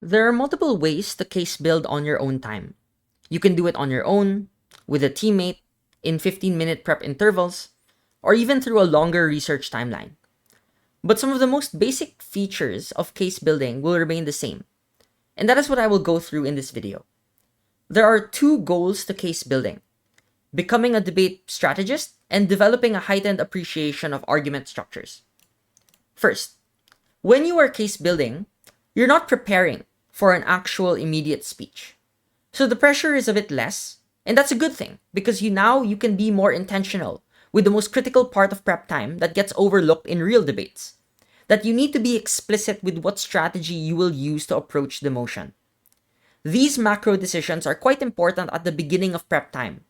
There are multiple ways to case build on your own time. You can do it on your own, with a teammate, in 15-minute prep intervals, or even through a longer research timeline. But some of the most basic features of case building will remain the same, and that is what I will go through in this video. There are two goals to case building: becoming a debate strategist and developing a heightened appreciation of argument structures. First, when you are case building, you're not preparing for an actual immediate speech. So the pressure is a bit less, and that's a good thing because you can be more intentional with the most critical part of prep time that gets overlooked in real debates. That you need to be explicit with what strategy you will use to approach the motion. These macro decisions are quite important at the beginning of prep time.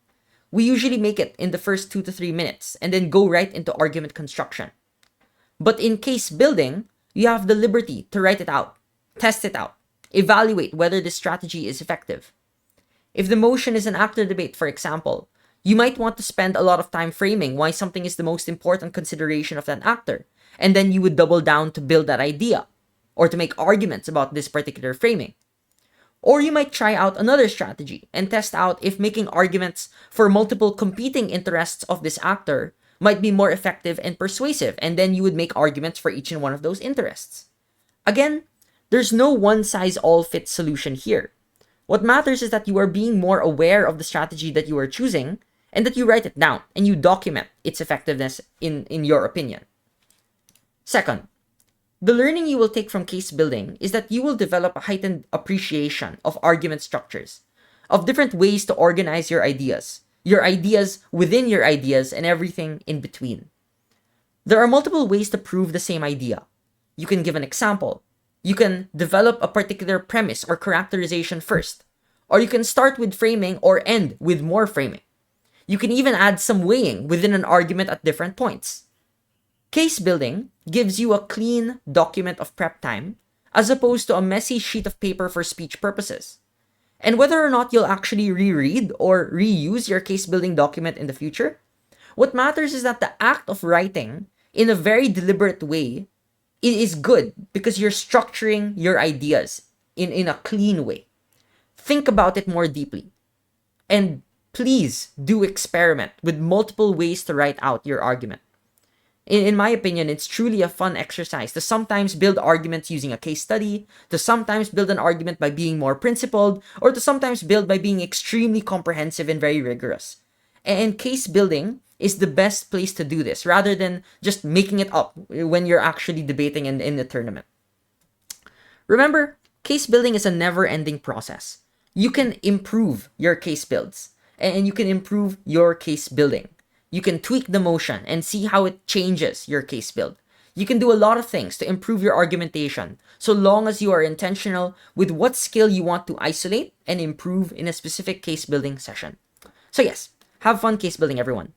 We usually make it in the first 2 to 3 minutes and then go right into argument construction. But in case building, you have the liberty to write it out, test it out, evaluate whether this strategy is effective. If the motion is an actor debate, for example, you might want to spend a lot of time framing why something is the most important consideration of that actor, and then you would double down to build that idea, or to make arguments about this particular framing. Or you might try out another strategy and test out if making arguments for multiple competing interests of this actor might be more effective and persuasive, and then you would make arguments for each and one of those interests. Again, there's no one-size-all-fits solution here. What matters is that you are being more aware of the strategy that you are choosing and that you write it down and you document its effectiveness in your opinion. Second, the learning you will take from case building is that you will develop a heightened appreciation of argument structures, of different ways to organize your ideas within your ideas, and everything in between. There are multiple ways to prove the same idea. You can give an example. You can develop a particular premise or characterization first, or you can start with framing or end with more framing. You can even add some weighing within an argument at different points. Case building gives you a clean document of prep time as opposed to a messy sheet of paper for speech purposes. And whether or not you'll actually reread or reuse your case building document in the future, what matters is that the act of writing in a very deliberate way, it is good because you're structuring your ideas in a clean way. Think about it more deeply. And please do experiment with multiple ways to write out your argument. In my opinion, it's truly a fun exercise to sometimes build arguments using a case study, to sometimes build an argument by being more principled, or to sometimes build by being extremely comprehensive and very rigorous. And case building is the best place to do this rather than just making it up when you're actually debating in the tournament. Remember, case building is a never-ending process. You can improve your case builds and you can improve your case building. You can tweak the motion and see how it changes your case build. You can do a lot of things to improve your argumentation so long as you are intentional with what skill you want to isolate and improve in a specific case building session. So yes, have fun case building, everyone.